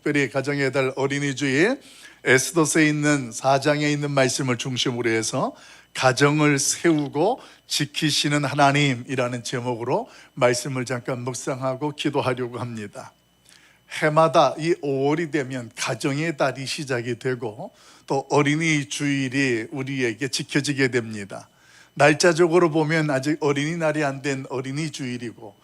특별히 가정의 달 어린이 주일 에스더서에 있는 4장에 있는 말씀을 중심으로 해서 가정을 세우고 지키시는 하나님이라는 제목으로 말씀을 잠깐 묵상하고 기도하려고 합니다. 해마다 이 5월이 되면 가정의 달이 시작이 되고 또 어린이 주일이 우리에게 지켜지게 됩니다. 날짜적으로 보면 아직 어린이날이 안 된 어린이 주일이고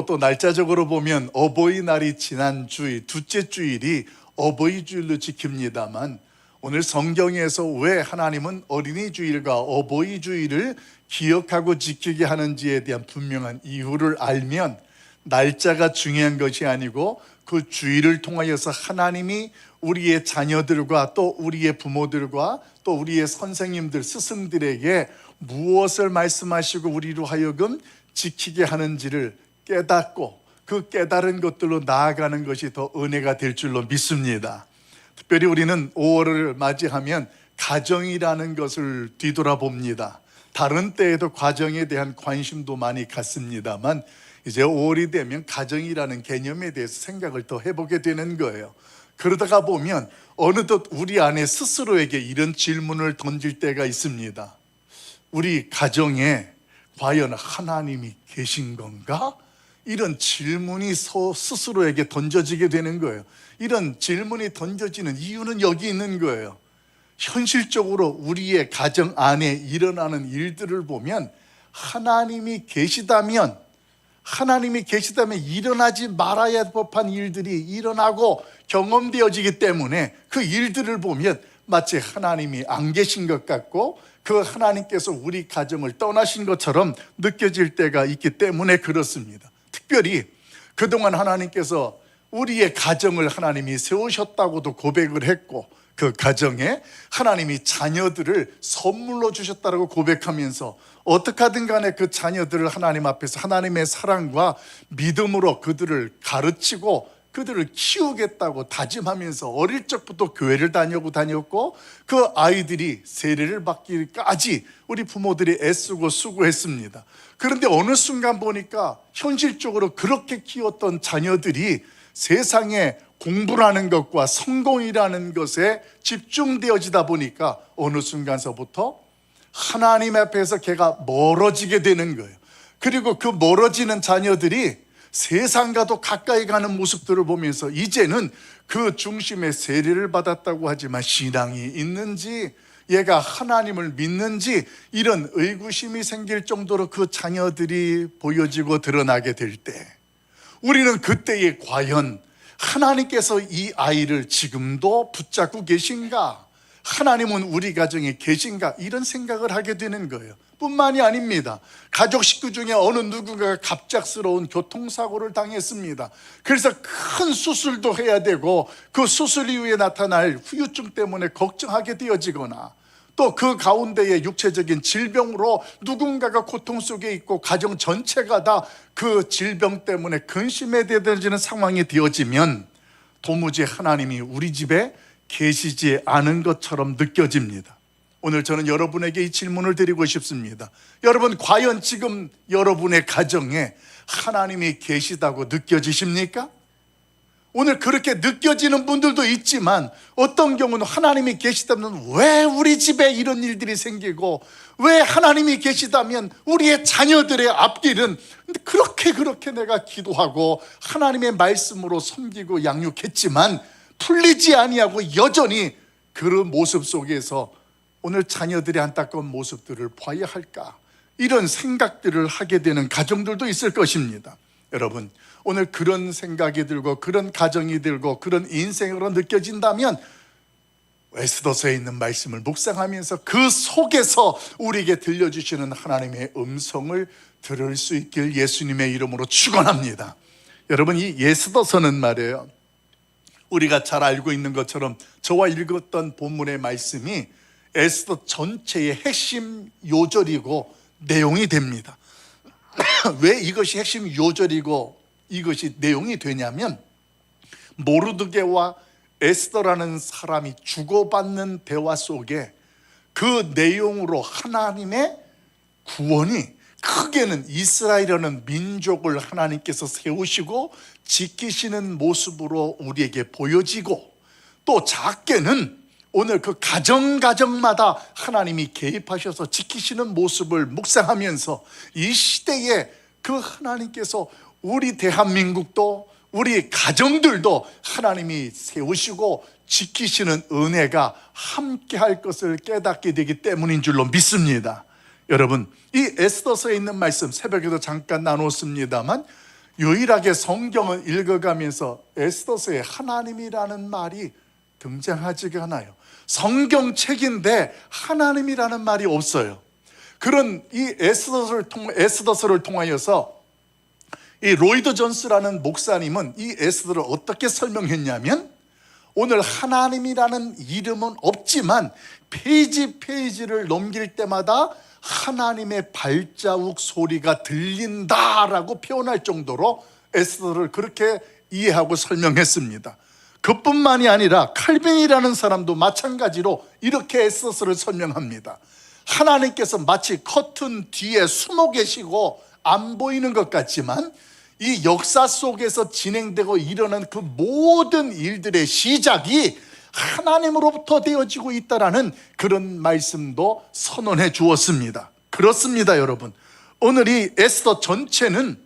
또 날짜적으로 보면 어버이날이 지난 주일, 둘째 주일이 어버이 주일로 지킵니다만 오늘 성경에서 왜 하나님은 어린이 주일과 어버이 주일을 기억하고 지키게 하는지에 대한 분명한 이유를 알면 날짜가 중요한 것이 아니고 그 주일을 통하여서 하나님이 우리의 자녀들과 또 우리의 부모들과 또 우리의 선생님들, 스승들에게 무엇을 말씀하시고 우리로 하여금 지키게 하는지를 깨닫고 그 깨달은 것들로 나아가는 것이 더 은혜가 될 줄로 믿습니다. 특별히 우리는 5월을 맞이하면 가정이라는 것을 뒤돌아봅니다. 다른 때에도 가정에 대한 관심도 많이 갖습니다만 이제 5월이 되면 가정이라는 개념에 대해서 생각을 더 해보게 되는 거예요. 그러다가 보면 어느덧 우리 안에 스스로에게 이런 질문을 던질 때가 있습니다. 우리 가정에 과연 하나님이 계신 건가? 이런 질문이 스스로에게 던져지게 되는 거예요. 이런 질문이 던져지는 이유는 여기 있는 거예요. 현실적으로 우리의 가정 안에 일어나는 일들을 보면 하나님이 계시다면 일어나지 말아야 법한 일들이 일어나고 경험되어지기 때문에 그 일들을 보면 마치 하나님이 안 계신 것 같고 그 하나님께서 우리 가정을 떠나신 것처럼 느껴질 때가 있기 때문에 그렇습니다. 특별히 그동안 하나님께서 우리의 가정을 하나님이 세우셨다고도 고백을 했고 그 가정에 하나님이 자녀들을 선물로 주셨다고 고백하면서 어떻게 하든 간에 그 자녀들을 하나님 앞에서 하나님의 사랑과 믿음으로 그들을 가르치고 그들을 키우겠다고 다짐하면서 어릴 적부터 교회를 다녔고 그 아이들이 세례를 받기까지 우리 부모들이 애쓰고 수고했습니다. 그런데 어느 순간 보니까 현실적으로 그렇게 키웠던 자녀들이 세상에 공부라는 것과 성공이라는 것에 집중되어지다 보니까 어느 순간서부터 하나님 앞에서 걔가 멀어지게 되는 거예요. 그리고 그 멀어지는 자녀들이 세상과도 가까이 가는 모습들을 보면서 이제는 그 중심에 세례를 받았다고 하지만 신앙이 있는지 얘가 하나님을 믿는지 이런 의구심이 생길 정도로 그 자녀들이 보여지고 드러나게 될 때 우리는 그때에 과연 하나님께서 이 아이를 지금도 붙잡고 계신가? 하나님은 우리 가정에 계신가? 이런 생각을 하게 되는 거예요. 뿐만이 아닙니다. 가족 식구 중에 어느 누군가가 갑작스러운 교통사고를 당했습니다. 그래서 큰 수술도 해야 되고 그 수술 이후에 나타날 후유증 때문에 걱정하게 되어지거나 또 그 가운데에 육체적인 질병으로 누군가가 고통 속에 있고 가정 전체가 다 그 질병 때문에 근심에 대해지는 상황이 되어지면 도무지 하나님이 우리 집에 계시지 않은 것처럼 느껴집니다. 오늘 저는 여러분에게 이 질문을 드리고 싶습니다. 여러분, 과연 지금 여러분의 가정에 하나님이 계시다고 느껴지십니까? 오늘 그렇게 느껴지는 분들도 있지만 어떤 경우는 하나님이 계시다면 왜 우리 집에 이런 일들이 생기고 왜 하나님이 계시다면 우리의 자녀들의 앞길은 그렇게 내가 기도하고 하나님의 말씀으로 섬기고 양육했지만 풀리지 아니하고 여전히 그 모습 속에서 오늘 자녀들의 안타까운 모습들을 봐야 할까? 이런 생각들을 하게 되는 가정들도 있을 것입니다. 여러분, 오늘 그런 생각이 들고 그런 가정이 들고 그런 인생으로 느껴진다면 에스더서에 있는 말씀을 묵상하면서 그 속에서 우리에게 들려주시는 하나님의 음성을 들을 수 있길 예수님의 이름으로 축원합니다. 여러분, 이 에스더서는 말이에요, 우리가 잘 알고 있는 것처럼 저와 읽었던 본문의 말씀이 에스더 전체의 핵심 요절이고 내용이 됩니다. 왜 이것이 핵심 요절이고 이것이 내용이 되냐면 모르드게와 에스더라는 사람이 주고받는 대화 속에 그 내용으로 하나님의 구원이 크게는 이스라엘이라는 민족을 하나님께서 세우시고 지키시는 모습으로 우리에게 보여지고, 또 작게는 오늘 그 가정마다 하나님이 개입하셔서 지키시는 모습을 묵상하면서 이 시대에 그 하나님께서 우리 대한민국도 우리 가정들도 하나님이 세우시고 지키시는 은혜가 함께 할 것을 깨닫게 되기 때문인 줄로 믿습니다. 여러분, 이 에스더서에 있는 말씀 새벽에도 잠깐 나눴습니다만 유일하게 성경을 읽어가면서 에스더서에 하나님이라는 말이 등장하지가 않아요. 성경책인데 하나님이라는 말이 없어요. 그런 이 에스더서를 통하여서 이 로이드 존스라는 목사님은 이 에스더를 어떻게 설명했냐면, 오늘 하나님이라는 이름은 없지만 페이지를 넘길 때마다 하나님의 발자국 소리가 들린다라고 표현할 정도로 에스더를 그렇게 이해하고 설명했습니다. 그뿐만이 아니라 칼빈이라는 사람도 마찬가지로 이렇게 에스더를 설명합니다. 하나님께서 마치 커튼 뒤에 숨어 계시고 안 보이는 것 같지만 이 역사 속에서 진행되고 일어난 그 모든 일들의 시작이 하나님으로부터 되어지고 있다라는 그런 말씀도 선언해 주었습니다. 그렇습니다, 여러분. 오늘 이 에스더 전체는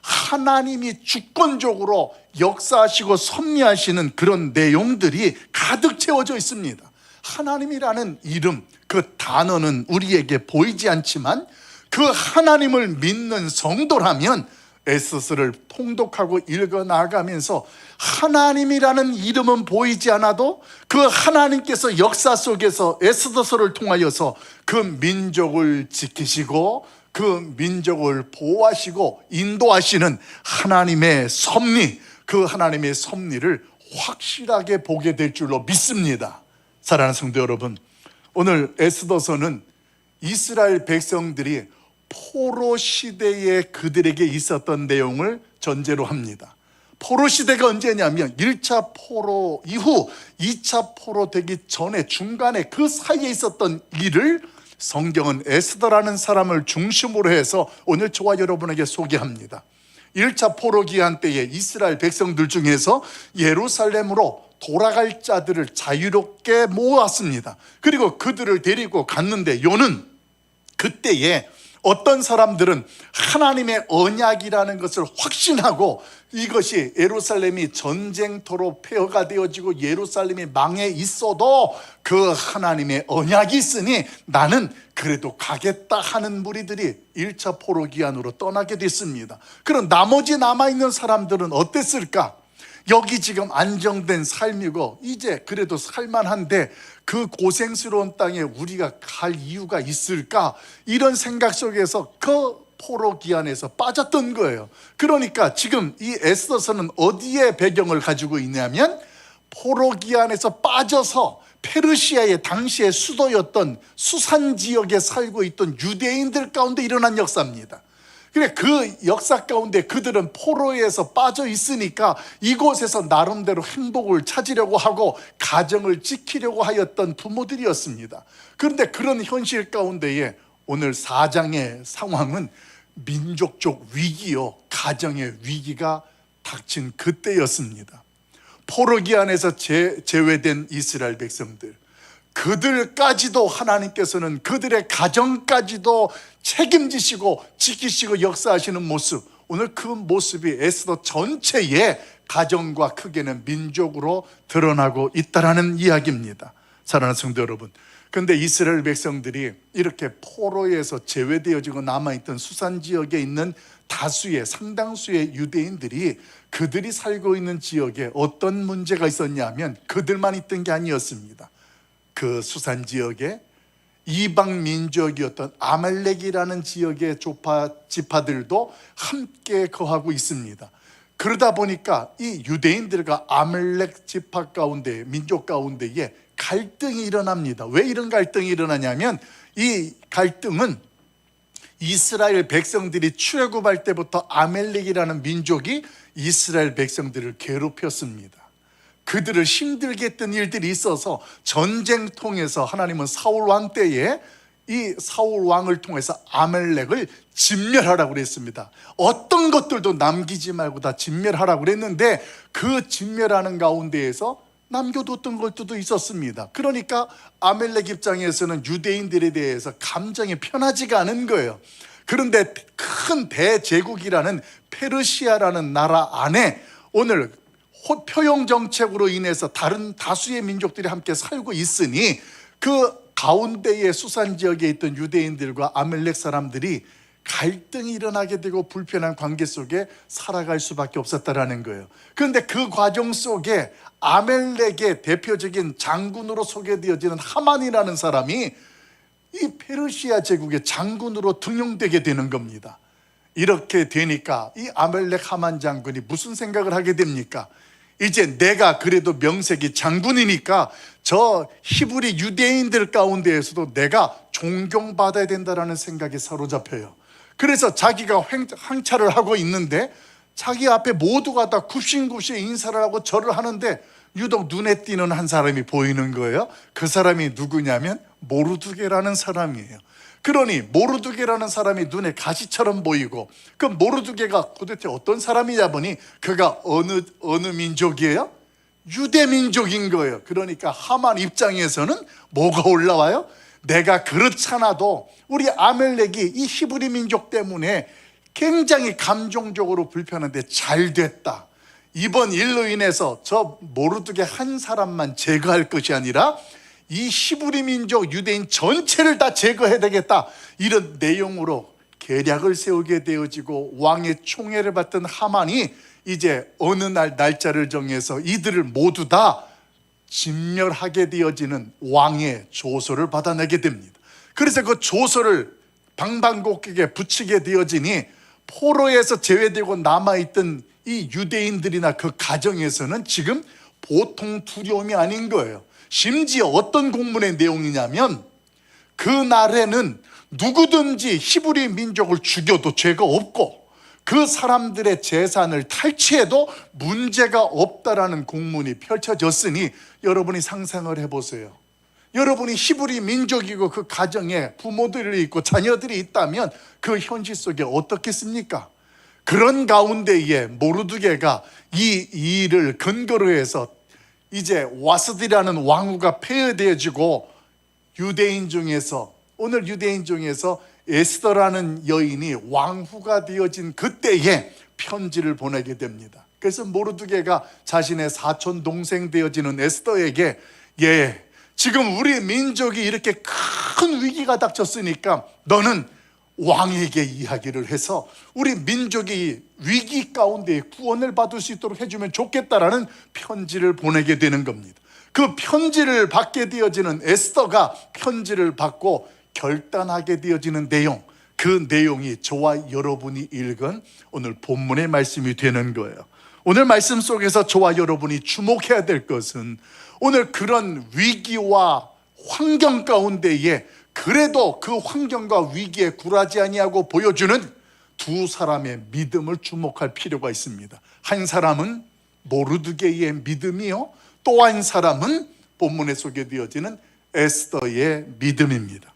하나님이 주권적으로 역사하시고 섭리하시는 그런 내용들이 가득 채워져 있습니다. 하나님이라는 이름, 그 단어는 우리에게 보이지 않지만 그 하나님을 믿는 성도라면 에스더를 통독하고 읽어나가면서 하나님이라는 이름은 보이지 않아도 그 하나님께서 역사 속에서 에스더서를 통하여서 그 민족을 지키시고 그 민족을 보호하시고 인도하시는 하나님의 섭리, 그 하나님의 섭리를 확실하게 보게 될 줄로 믿습니다. 사랑하는 성도 여러분, 오늘 에스더서는 이스라엘 백성들이 포로 시대에 그들에게 있었던 내용을 전제로 합니다. 포로 시대가 언제냐면 1차 포로 이후 2차 포로 되기 전에 중간에 그 사이에 있었던 일을 성경은 에스더라는 사람을 중심으로 해서 오늘 저와 여러분에게 소개합니다. 1차 포로 기한 때에 이스라엘 백성들 중에서 예루살렘으로 돌아갈 자들을 자유롭게 모았습니다. 그리고 그들을 데리고 갔는데 요는 그때에 어떤 사람들은 하나님의 언약이라는 것을 확신하고 이것이 예루살렘이 전쟁터로 폐허가 되어지고 예루살렘이 망해 있어도 그 하나님의 언약이 있으니 나는 그래도 가겠다 하는 무리들이 1차 포로 기한으로 떠나게 됐습니다. 그럼 나머지 남아있는 사람들은 어땠을까? 여기 지금 안정된 삶이고 이제 그래도 살만한데 그 고생스러운 땅에 우리가 갈 이유가 있을까? 이런 생각 속에서 그 포로 기한에서 빠졌던 거예요. 그러니까 지금 이 에스더서는 어디에 배경을 가지고 있냐면 포로 기한에서 빠져서 페르시아의 당시의 수도였던 수산 지역에 살고 있던 유대인들 가운데 일어난 역사입니다. 그래, 그 역사 가운데 그들은 포로에서 빠져 있으니까 이곳에서 나름대로 행복을 찾으려고 하고 가정을 지키려고 하였던 부모들이었습니다. 그런데 그런 현실 가운데에 오늘 4장의 상황은 민족적 위기요, 가정의 위기가 닥친 그때였습니다. 포로 기한에서 제외된 이스라엘 백성들, 그들까지도 하나님께서는 그들의 가정까지도 책임지시고 지키시고 역사하시는 모습, 오늘 그 모습이 에스더 전체의 가정과 크게는 민족으로 드러나고 있다라는 이야기입니다. 사랑하는 성도 여러분, 그런데 이스라엘 백성들이 이렇게 포로에서 제외되어지고 남아있던 수산 지역에 있는 다수의 상당수의 유대인들이 그들이 살고 있는 지역에 어떤 문제가 있었냐면 그들만 있던 게 아니었습니다. 그 수산 지역에 이방 민족이었던 아말렉이라는 지역의 지파들도 함께 거하고 있습니다. 그러다 보니까 이 유대인들과 아말렉 지파 가운데, 민족 가운데에 갈등이 일어납니다. 왜 이런 갈등이 일어나냐면 이 갈등은 이스라엘 백성들이 출애굽할 때부터 아말렉이라는 민족이 이스라엘 백성들을 괴롭혔습니다. 그들을 힘들게 했던 일들이 있어서 전쟁통에서 하나님은 사울 왕 때에 이 사울 왕을 통해서 아멜렉을 진멸하라고 그랬습니다. 어떤 것들도 남기지 말고 다 진멸하라고 그랬는데 그 진멸하는 가운데에서 남겨뒀던 것들도 있었습니다. 그러니까 아멜렉 입장에서는 유대인들에 대해서 감정이 편하지가 않은 거예요. 그런데 큰 대제국이라는 페르시아라는 나라 안에 오늘 표용 정책으로 인해서 다른 다수의 민족들이 함께 살고 있으니 그 가운데의 수산 지역에 있던 유대인들과 아멜렉 사람들이 갈등이 일어나게 되고 불편한 관계 속에 살아갈 수밖에 없었다라는 거예요. 그런데 그 과정 속에 아멜렉의 대표적인 장군으로 소개되어지는 하만이라는 사람이 이 페르시아 제국의 장군으로 등용되게 되는 겁니다. 이렇게 되니까 이 아멜렉 하만 장군이 무슨 생각을 하게 됩니까? 이제 내가 그래도 명색이 장군이니까 저 히브리 유대인들 가운데에서도 내가 존경받아야 된다라는 생각에 사로잡혀요. 그래서 자기가 항차를 하고 있는데 자기 앞에 모두가 다 굽신굽신 인사를 하고 절을 하는데 유독 눈에 띄는 한 사람이 보이는 거예요. 그 사람이 누구냐면 모르드게라는 사람이에요. 그러니 모르드게라는 사람이 눈에 가시처럼 보이고 그 모르드게가 도대체 어떤 사람이냐 보니 그가 어느 민족이에요? 유대 민족인 거예요. 그러니까 하만 입장에서는 뭐가 올라와요? 내가 그렇잖아도 우리 아멜렉이 이 히브리 민족 때문에 굉장히 감정적으로 불편한데 잘 됐다. 이번 일로 인해서 저 모르드게 한 사람만 제거할 것이 아니라 이 히브리 민족 유대인 전체를 다 제거해야 되겠다. 이런 내용으로 계략을 세우게 되어지고 왕의 총애를 받던 하만이 이제 어느 날 날짜를 정해서 이들을 모두 다 진멸하게 되어지는 왕의 조서를 받아내게 됩니다. 그래서 그 조서를 방방곡곡에 붙이게 되어지니 포로에서 제외되고 남아있던 이 유대인들이나 그 가정에서는 지금 보통 두려움이 아닌 거예요. 심지어 어떤 공문의 내용이냐면 그날에는 누구든지 히브리 민족을 죽여도 죄가 없고 그 사람들의 재산을 탈취해도 문제가 없다라는 공문이 펼쳐졌으니 여러분이 상상을 해보세요. 여러분이 히브리 민족이고 그 가정에 부모들이 있고 자녀들이 있다면 그 현실 속에 어떻겠습니까? 그런 가운데에 모르드게가 이 일을 근거로 해서 이제 와스디라는 왕후가 폐허되어지고 오늘 유대인 중에서 에스더라는 여인이 왕후가 되어진 그때에 편지를 보내게 됩니다. 그래서 모르드게가 자신의 사촌 동생 되어지는 에스더에게 지금 우리 민족이 이렇게 큰 위기가 닥쳤으니까 너는 왕에게 이야기를 해서 우리 민족이 위기 가운데 구원을 받을 수 있도록 해주면 좋겠다라는 편지를 보내게 되는 겁니다. 그 편지를 받게 되어지는 에스더가 편지를 받고 결단하게 되어지는 내용, 그 내용이 저와 여러분이 읽은 오늘 본문의 말씀이 되는 거예요. 오늘 말씀 속에서 저와 여러분이 주목해야 될 것은 오늘 그런 위기와 환경 가운데에 그래도 그 환경과 위기에 굴하지 아니하고 보여주는 두 사람의 믿음을 주목할 필요가 있습니다. 한 사람은 모르드게의 믿음이요, 또 한 사람은 본문에 소개되어지는 에스더의 믿음입니다.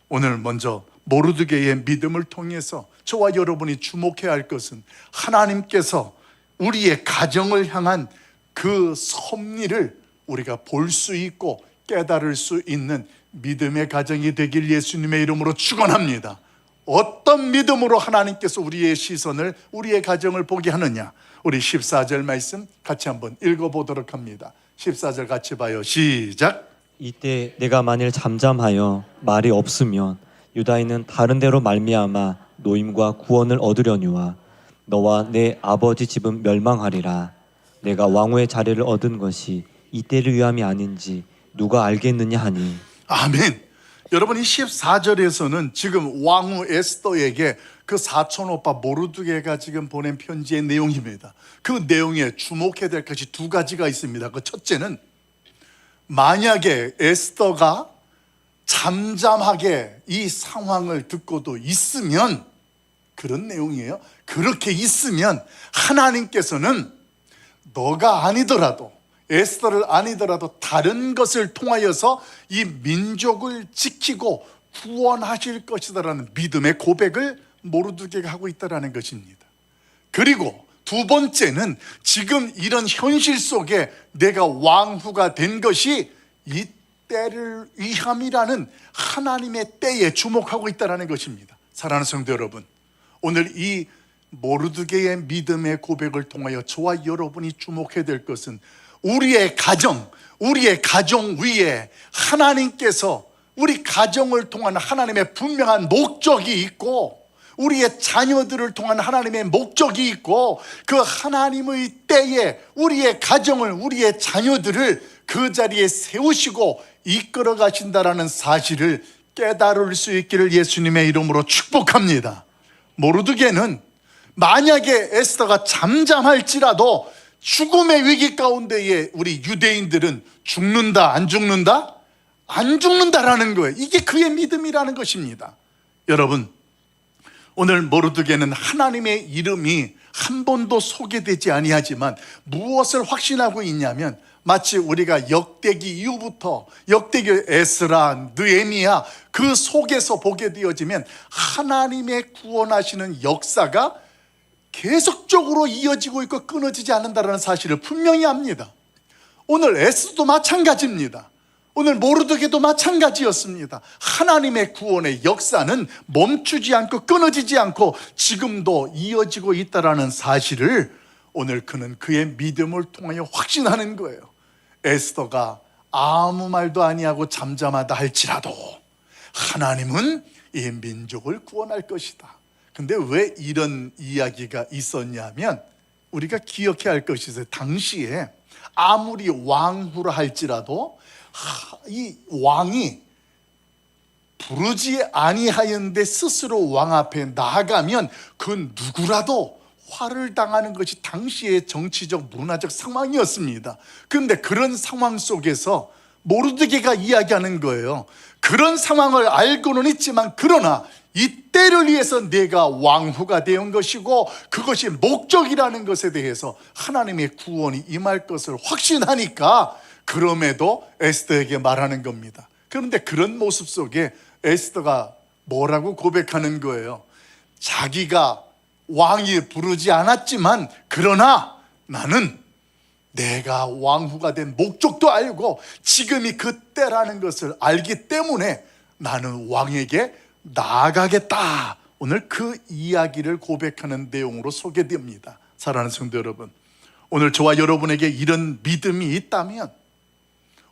오늘 먼저 모르드게의 믿음을 통해서 저와 여러분이 주목해야 할 것은 하나님께서 우리의 가정을 향한 그 섭리를 우리가 볼 수 있고 깨달을 수 있는 믿음의 가정이 되길 예수님의 이름으로 축원합니다. 어떤 믿음으로 하나님께서 우리의 시선을, 우리의 가정을 보게 하느냐, 우리 14절 말씀 같이 한번 읽어보도록 합니다. 14절 같이 봐요. 시작. 이때 내가 만일 잠잠하여 말이 없으면 유다인은 다른 데로 말미암아 노임과 구원을 얻으려니와 너와 내 아버지 집은 멸망하리라. 내가 왕후의 자리를 얻은 것이 이때를 위함이 아닌지 누가 알겠느냐 하니. 아멘. 여러분, 이 14절에서는 지금 왕후 에스더에게 그 사촌 오빠 모르드게가 지금 보낸 편지의 내용입니다. 그 내용에 주목해야 될 것이 두 가지가 있습니다. 그 첫째는 만약에 에스더가 잠잠하게 이 상황을 듣고도 있으면, 그런 내용이에요. 그렇게 있으면 하나님께서는 너가 아니더라도, 에스더를 아니더라도 다른 것을 통하여서 이 민족을 지키고 구원하실 것이다라는 믿음의 고백을 모르드게가 하고 있다는 것입니다. 그리고 두 번째는 지금 이런 현실 속에 내가 왕후가 된 것이 이 때를 위함이라는 하나님의 때에 주목하고 있다는 것입니다. 사랑하는 성도 여러분, 오늘 이 모르드게의 믿음의 고백을 통하여 저와 여러분이 주목해야 될 것은 우리의 가정 위에 하나님께서 우리 가정을 통한 하나님의 분명한 목적이 있고, 우리의 자녀들을 통한 하나님의 목적이 있고, 그 하나님의 때에 우리의 가정을, 우리의 자녀들을 그 자리에 세우시고 이끌어 가신다라는 사실을 깨달을 수 있기를 예수님의 이름으로 축복합니다. 모르드게는 만약에 에스더가 잠잠할지라도 죽음의 위기 가운데에 우리 유대인들은 죽는다, 안 죽는다? 안 죽는다라는 거예요. 이게 그의 믿음이라는 것입니다. 여러분, 오늘 모르드게는 하나님의 이름이 한 번도 소개되지 아니하지만 무엇을 확신하고 있냐면, 마치 우리가 역대기 이후부터 역대기 에스라, 느헤미야 그 속에서 보게 되어지면 하나님의 구원하시는 역사가 계속적으로 이어지고 있고 끊어지지 않는다는 사실을 분명히 압니다. 오늘 에스도 마찬가지입니다. 오늘 모르드게도 마찬가지였습니다. 하나님의 구원의 역사는 멈추지 않고 끊어지지 않고 지금도 이어지고 있다는 사실을 오늘 그는 그의 믿음을 통하여 확신하는 거예요. 에스더가 아무 말도 아니하고 잠잠하다 할지라도 하나님은 이 민족을 구원할 것이다. 근데 왜 이런 이야기가 있었냐면, 우리가 기억해야 할 것이 있어요. 당시에 아무리 왕후라 할지라도 이 왕이 부르지 아니하였는데 스스로 왕 앞에 나아가면 그 누구라도 화를 당하는 것이 당시의 정치적 문화적 상황이었습니다. 그런데 그런 상황 속에서 모르드게가 이야기하는 거예요. 그런 상황을 알고는 있지만 그러나 이 때를 위해서 내가 왕후가 되온 것이고 그것이 목적이라는 것에 대해서 하나님의 구원이 임할 것을 확신하니까 그럼에도 에스더에게 말하는 겁니다. 그런데 그런 모습 속에 에스더가 뭐라고 고백하는 거예요? 자기가 왕이 부르지 않았지만 그러나 나는 내가 왕후가 된 목적도 알고 지금이 그 때라는 것을 알기 때문에 나는 왕에게 나아가겠다. 오늘 그 이야기를 고백하는 내용으로 소개됩니다. 사랑하는 성도 여러분, 오늘 저와 여러분에게 이런 믿음이 있다면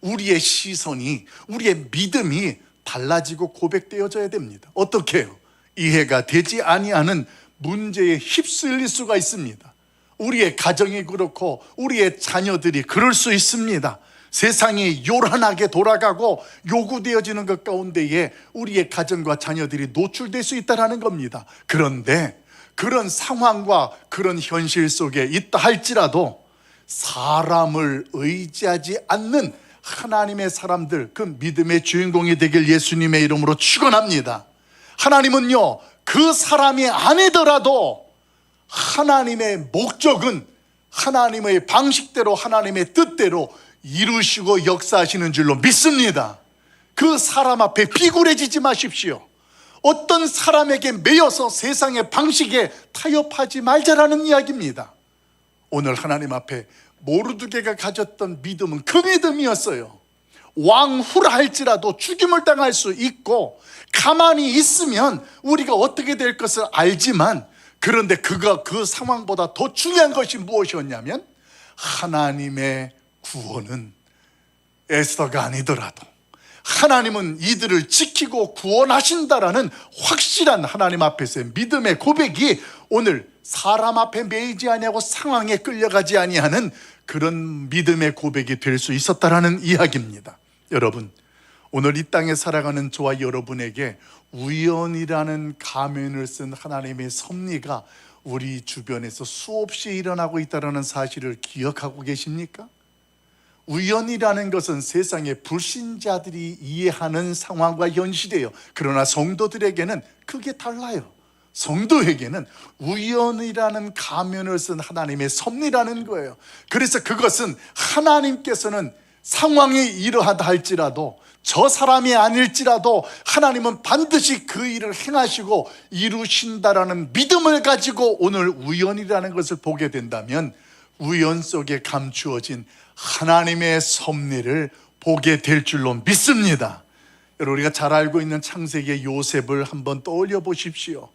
우리의 시선이, 우리의 믿음이 달라지고 고백되어져야 됩니다. 어떻게 해요? 이해가 되지 아니하는 문제에 휩쓸릴 수가 있습니다. 우리의 가정이 그렇고 우리의 자녀들이 그럴 수 있습니다. 세상이 요란하게 돌아가고 요구되어지는 것 가운데에 우리의 가정과 자녀들이 노출될 수 있다는 겁니다. 그런데 그런 상황과 그런 현실 속에 있다 할지라도 사람을 의지하지 않는 하나님의 사람들, 그 믿음의 주인공이 되길 예수님의 이름으로 축원합니다. 하나님은요, 그 사람이 아니더라도 하나님의 목적은 하나님의 방식대로, 하나님의 뜻대로 이루시고 역사하시는 줄로 믿습니다. 그 사람 앞에 비굴해지지 마십시오. 어떤 사람에게 매여서 세상의 방식에 타협하지 말자라는 이야기입니다. 오늘 하나님 앞에 모르드게가 가졌던 믿음은 그 믿음이었어요. 왕후라 할지라도 죽임을 당할 수 있고 가만히 있으면 우리가 어떻게 될 것을 알지만, 그런데 그가 그 상황보다 더 중요한 것이 무엇이었냐면 하나님의 구원은 에스더가 아니더라도 하나님은 이들을 지키고 구원하신다라는 확실한 하나님 앞에서의 믿음의 고백이 오늘 사람 앞에 매이지 아니하고 상황에 끌려가지 아니하는 그런 믿음의 고백이 될 수 있었다라는 이야기입니다. 여러분, 오늘 이 땅에 살아가는 저와 여러분에게 우연이라는 가면을 쓴 하나님의 섭리가 우리 주변에서 수없이 일어나고 있다는 사실을 기억하고 계십니까? 우연이라는 것은 세상의 불신자들이 이해하는 상황과 현실이에요. 그러나 성도들에게는 그게 달라요. 성도에게는 우연이라는 가면을 쓴 하나님의 섭리라는 거예요. 그래서 그것은 하나님께서는 상황이 이러하다 할지라도, 저 사람이 아닐지라도 하나님은 반드시 그 일을 행하시고 이루신다라는 믿음을 가지고 오늘 우연이라는 것을 보게 된다면 우연 속에 감추어진 하나님의 섭리를 보게 될 줄로 믿습니다. 여러분, 우리가 잘 알고 있는 창세기의 요셉을 한번 떠올려 보십시오.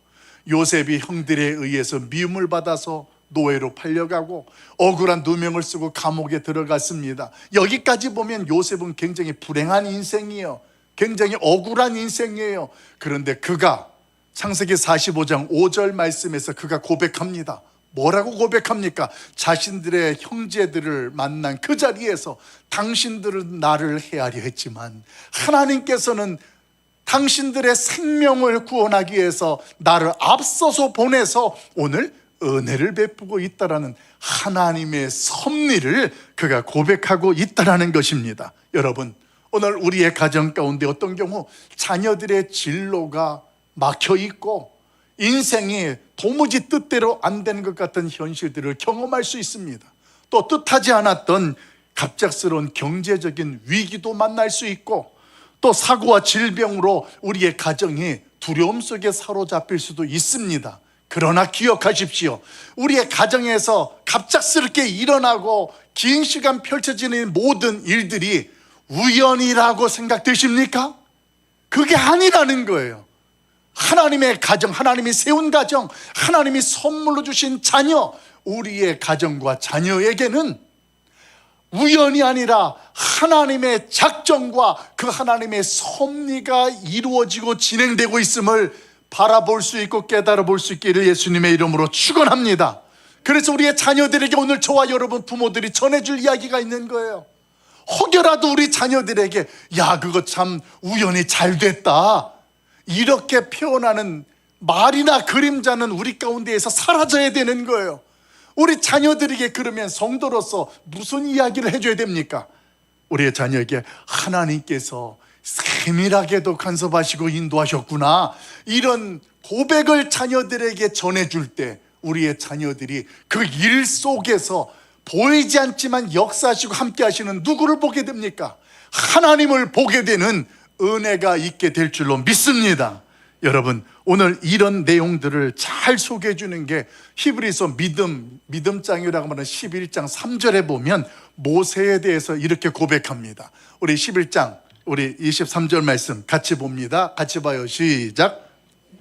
요셉이 형들에 의해서 미움을 받아서 노예로 팔려가고 억울한 누명을 쓰고 감옥에 들어갔습니다. 여기까지 보면 요셉은 굉장히 불행한 인생이에요. 굉장히 억울한 인생이에요. 그런데 그가 창세기 45장 5절 말씀에서 그가 고백합니다. 뭐라고 고백합니까? 자신들의 형제들을 만난 그 자리에서 당신들은 나를 헤아려 했지만 하나님께서는 당신들의 생명을 구원하기 위해서 나를 앞서서 보내서 오늘 은혜를 베푸고 있다라는 하나님의 섭리를 그가 고백하고 있다라는 것입니다. 여러분, 오늘 우리의 가정 가운데 어떤 경우 자녀들의 진로가 막혀 있고 인생이 도무지 뜻대로 안 되는 것 같은 현실들을 경험할 수 있습니다. 또 뜻하지 않았던 갑작스러운 경제적인 위기도 만날 수 있고 또 사고와 질병으로 우리의 가정이 두려움 속에 사로잡힐 수도 있습니다. 그러나 기억하십시오. 우리의 가정에서 갑작스럽게 일어나고 긴 시간 펼쳐지는 모든 일들이 우연이라고 생각되십니까? 그게 아니라는 거예요. 하나님의 가정, 하나님이 세운 가정, 하나님이 선물로 주신 자녀, 우리의 가정과 자녀에게는 우연이 아니라 하나님의 작정과 그 하나님의 섭리가 이루어지고 진행되고 있음을 바라볼 수 있고 깨달아 볼 수 있기를 예수님의 이름으로 축원합니다. 그래서 우리의 자녀들에게 오늘 저와 여러분 부모들이 전해줄 이야기가 있는 거예요. 혹여라도 우리 자녀들에게 야, 그거 참 우연히 잘 됐다, 이렇게 표현하는 말이나 그림자는 우리 가운데에서 사라져야 되는 거예요. 우리 자녀들에게 그러면 성도로서 무슨 이야기를 해줘야 됩니까? 우리의 자녀에게 하나님께서 세밀하게도 간섭하시고 인도하셨구나, 이런 고백을 자녀들에게 전해줄 때 우리의 자녀들이 그 일 속에서 보이지 않지만 역사하시고 함께 하시는 누구를 보게 됩니까? 하나님을 보게 되는 은혜가 있게 될 줄로 믿습니다. 여러분, 오늘 이런 내용들을 잘 소개해 주는 게 히브리서 믿음장이라고 하는 11장 3절에 보면 모세에 대해서 이렇게 고백합니다. 우리 11장 우리 23절 말씀 같이 봅니다. 같이 봐요. 시작.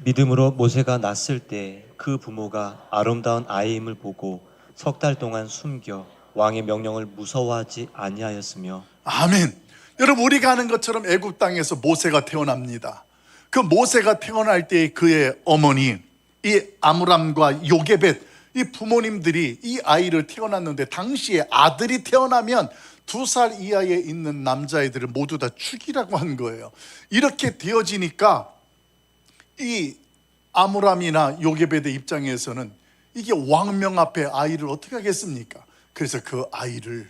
믿음으로 모세가 낳았을 때 그 부모가 아름다운 아이임을 보고 석 달 동안 숨겨 왕의 명령을 무서워하지 아니하였으며. 아멘. 여러분, 우리가 아는 것처럼 애굽 땅에서 모세가 태어납니다. 그 모세가 태어날 때 그의 어머니 이 아므람과 요게벳, 이 부모님들이 이 아이를 태어났는데 당시에 아들이 태어나면 2살 이하에 있는 남자애들을 모두 다 죽이라고 한 거예요. 이렇게 되어지니까 이 아므람이나 요게벳의 입장에서는 이게 왕명 앞에 아이를 어떻게 하겠습니까? 그래서 그 아이를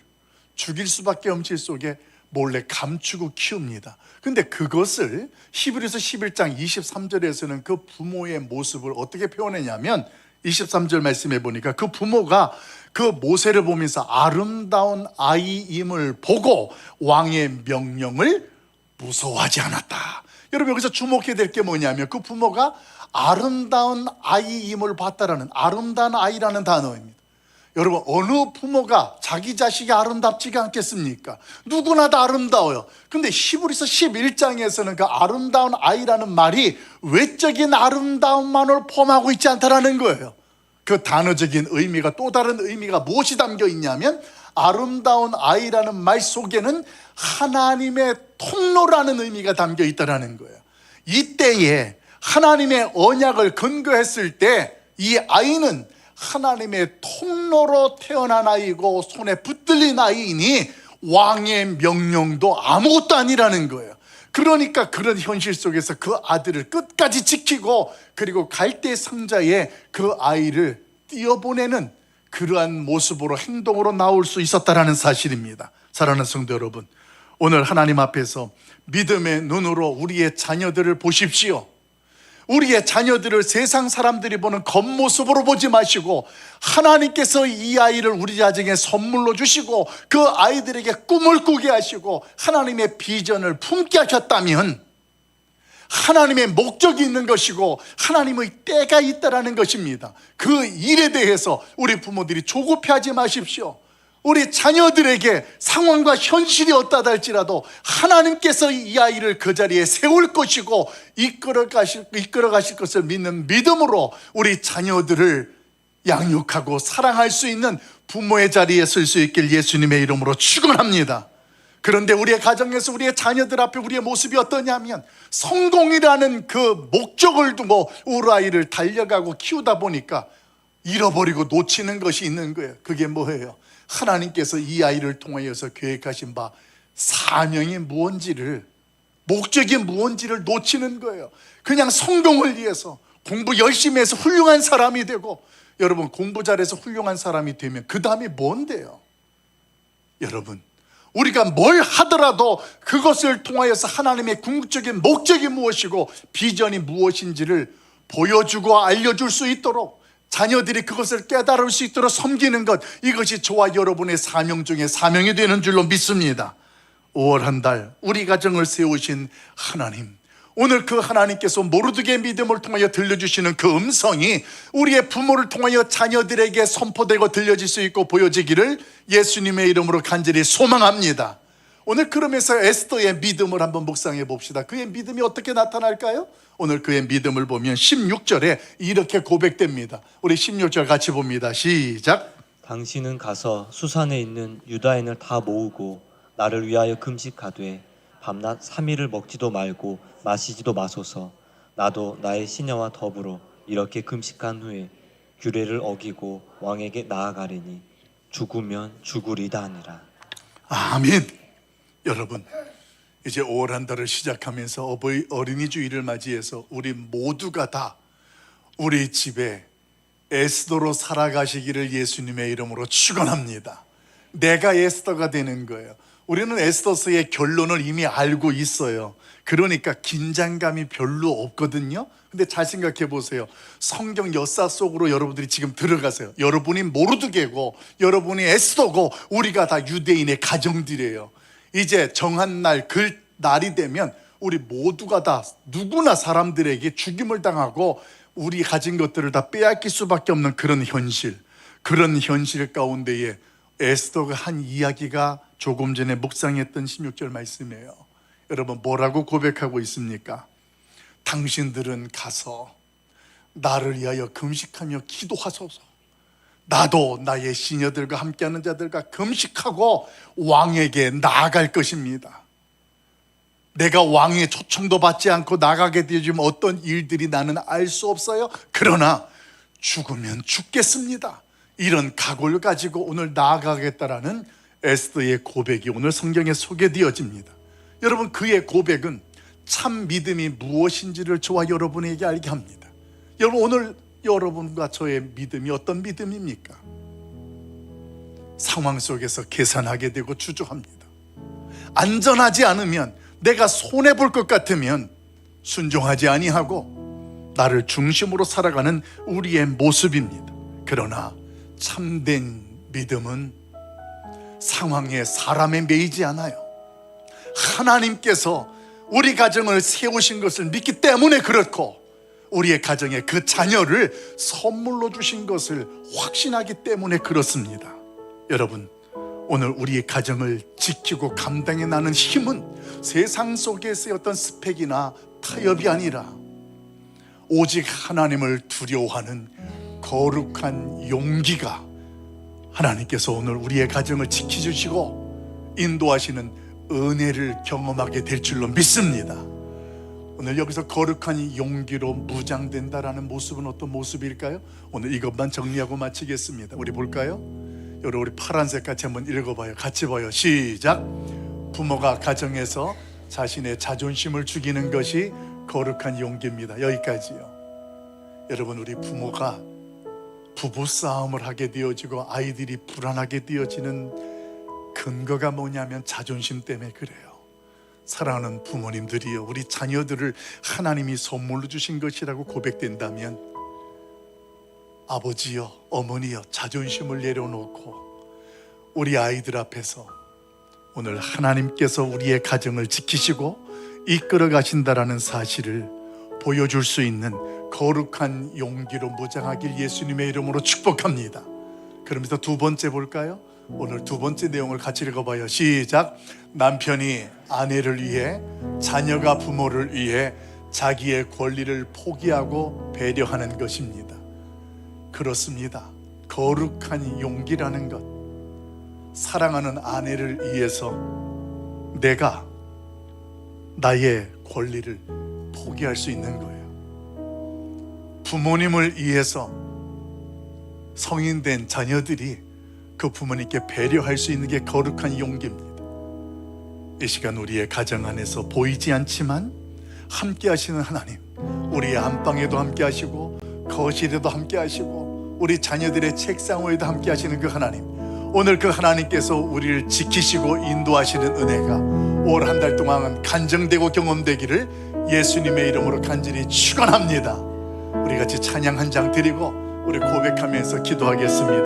죽일 수밖에 없는 속에 몰래 감추고 키웁니다. 근데 그것을 히브리서 11장 23절에서는 그 부모의 모습을 어떻게 표현했냐면 23절 말씀해 보니까 그 부모가 그 모세를 보면서 아름다운 아이임을 보고 왕의 명령을 무서워하지 않았다. 여러분, 여기서 주목해야 될 게 뭐냐면 그 부모가 아름다운 아이임을 봤다라는, 아름다운 아이라는 단어입니다. 여러분, 어느 부모가 자기 자식이 아름답지가 않겠습니까? 누구나 다 아름다워요. 근데 히브리서 11장에서는 그 아름다운 아이라는 말이 외적인 아름다움만을 포함하고 있지 않다라는 거예요. 그 단어적인 의미가, 또 다른 의미가 무엇이 담겨 있냐면 아름다운 아이라는 말 속에는 하나님의 통로라는 의미가 담겨 있다라는 거예요. 이때에 하나님의 언약을 근거했을 때 이 아이는 하나님의 통로로 태어난 아이고 손에 붙들린 아이이니 왕의 명령도 아무것도 아니라는 거예요. 그러니까 그런 현실 속에서 그 아들을 끝까지 지키고 그리고 갈대 상자에 그 아이를 띄어보내는 그러한 모습으로, 행동으로 나올 수 있었다라는 사실입니다. 사랑하는 성도 여러분, 오늘 하나님 앞에서 믿음의 눈으로 우리의 자녀들을 보십시오. 우리의 자녀들을 세상 사람들이 보는 겉모습으로 보지 마시고 하나님께서 이 아이를 우리 가정에 선물로 주시고 그 아이들에게 꿈을 꾸게 하시고 하나님의 비전을 품게 하셨다면 하나님의 목적이 있는 것이고 하나님의 때가 있다라는 것입니다. 그 일에 대해서 우리 부모들이 조급해하지 마십시오. 우리 자녀들에게 상황과 현실이 어떠하다 할지라도 하나님께서 이 아이를 그 자리에 세울 것이고 이끌어 가실 것을 믿는 믿음으로 우리 자녀들을 양육하고 사랑할 수 있는 부모의 자리에 설 수 있길 예수님의 이름으로 축원합니다. 그런데 우리의 가정에서 우리의 자녀들 앞에 우리의 모습이 어떠냐면 성공이라는 그 목적을 두고 우리 아이를 달려가고 키우다 보니까 잃어버리고 놓치는 것이 있는 거예요. 그게 뭐예요? 하나님께서 이 아이를 통하여서 계획하신 바 사명이 무언지를, 목적이 무언지를 놓치는 거예요. 그냥 성공을 위해서 공부 열심히 해서 훌륭한 사람이 되고, 여러분 공부 잘해서 훌륭한 사람이 되면 그 다음이 뭔데요? 여러분 우리가 뭘 하더라도 그것을 통하여서 하나님의 궁극적인 목적이 무엇이고 비전이 무엇인지를 보여주고 알려줄 수 있도록, 자녀들이 그것을 깨달을 수 있도록 섬기는 것, 이것이 저와 여러분의 사명 중에 사명이 되는 줄로 믿습니다. 5월 한 달 우리 가정을 세우신 하나님, 오늘 그 하나님께서 모르드게의 믿음을 통하여 들려주시는 그 음성이 우리의 부모를 통하여 자녀들에게 선포되고 들려질 수 있고 보여지기를 예수님의 이름으로 간절히 소망합니다. 오늘 그러면서 에스더의 믿음을 한번 묵상해 봅시다. 그의 믿음이 어떻게 나타날까요? 오늘 그의 믿음을 보면 16절에 이렇게 고백됩니다. 우리 16절 같이 봅니다. 시작. 당신은 가서 수산에 있는 유다인을 다 모으고 나를 위하여 금식하되 밤낮 3일을 먹지도 말고 마시지도 마소서. 나도 나의 시녀와 더불어 이렇게 금식한 후에 규례를 어기고 왕에게 나아가리니 죽으면 죽으리다 하니라. 아멘. 여러분 이제 5월 한 달을 시작하면서 어린이 주일을 맞이해서 우리 모두가 다 우리 집에 에스더로 살아가시기를 예수님의 이름으로 축원합니다. 내가 에스더가 되는 거예요. 우리는 에스더서의 결론을 이미 알고 있어요. 그러니까 긴장감이 별로 없거든요. 근데 잘 생각해 보세요. 성경 역사 속으로 여러분들이 지금 들어가세요. 여러분이 모르드게고 여러분이 에스더고 우리가 다 유대인의 가정들이에요. 이제 정한 날, 그 날이 되면 우리 모두가 다 누구나 사람들에게 죽임을 당하고 우리 가진 것들을 다 빼앗길 수밖에 없는 그런 현실 가운데에 에스더가 한 이야기가 조금 전에 묵상했던 16절 말씀이에요. 여러분 뭐라고 고백하고 있습니까? 당신들은 가서 나를 위하여 금식하며 기도하소서. 나도 나의 시녀들과 함께하는 자들과 금식하고 왕에게 나아갈 것입니다. 내가 왕의 초청도 받지 않고 나가게 되어지면 어떤 일들이 나는 알 수 없어요. 그러나 죽으면 죽겠습니다. 이런 각오를 가지고 오늘 나아가겠다라는 에스더의 고백이 오늘 성경에 소개되어집니다. 여러분 그의 고백은 참 믿음이 무엇인지를 저와 여러분에게 알게 합니다. 여러분 오늘 여러분과 저의 믿음이 어떤 믿음입니까? 상황 속에서 계산하게 되고 주저합니다. 안전하지 않으면, 내가 손해볼 것 같으면 순종하지 아니하고 나를 중심으로 살아가는 우리의 모습입니다. 그러나 참된 믿음은 상황에 사람에 매이지 않아요. 하나님께서 우리 가정을 세우신 것을 믿기 때문에 그렇고 우리의 가정에 그 자녀를 선물로 주신 것을 확신하기 때문에 그렇습니다. 여러분 오늘 우리의 가정을 지키고 감당해 나가는 힘은 세상 속에서의 어떤 스펙이나 타협이 아니라 오직 하나님을 두려워하는 거룩한 용기가 하나님께서 오늘 우리의 가정을 지켜주시고 인도하시는 은혜를 경험하게 될 줄로 믿습니다. 오늘 여기서 거룩한 용기로 무장된다라는 모습은 어떤 모습일까요? 오늘 이것만 정리하고 마치겠습니다. 우리 볼까요? 여러분 우리 파란색 같이 한번 읽어봐요. 같이 봐요. 시작. 부모가 가정에서 자신의 자존심을 죽이는 것이 거룩한 용기입니다. 여기까지요. 여러분 우리 부모가 부부싸움을 하게 되어지고 아이들이 불안하게 되어지는 근거가 뭐냐면 자존심 때문에 그래요. 사랑하는 부모님들이여, 우리 자녀들을 하나님이 선물로 주신 것이라고 고백된다면, 아버지여, 어머니여, 자존심을 내려놓고 우리 아이들 앞에서 오늘 하나님께서 우리의 가정을 지키시고 이끌어 가신다라는 사실을 보여줄 수 있는 거룩한 용기로 무장하길 예수님의 이름으로 축복합니다. 그러면서 두 번째 볼까요? 오늘 두 번째 내용을 같이 읽어봐요. 시작. 남편이 아내를 위해, 자녀가 부모를 위해 자기의 권리를 포기하고 배려하는 것입니다. 그렇습니다. 거룩한 용기라는 것, 사랑하는 아내를 위해서 내가 나의 권리를 포기할 수 있는 거예요. 부모님을 위해서 성인된 자녀들이 그 부모님께 배려할 수 있는 게 거룩한 용기입니다. 이 시간 우리의 가정 안에서 보이지 않지만 함께 하시는 하나님, 우리의 안방에도 함께 하시고 거실에도 함께 하시고 우리 자녀들의 책상 위에도 함께 하시는 그 하나님, 오늘 그 하나님께서 우리를 지키시고 인도하시는 은혜가 올 한 달 동안 간증되고 경험되기를 예수님의 이름으로 간절히 축원합니다. 우리 같이 찬양 한 장 드리고 우리 고백하면서 기도하겠습니다.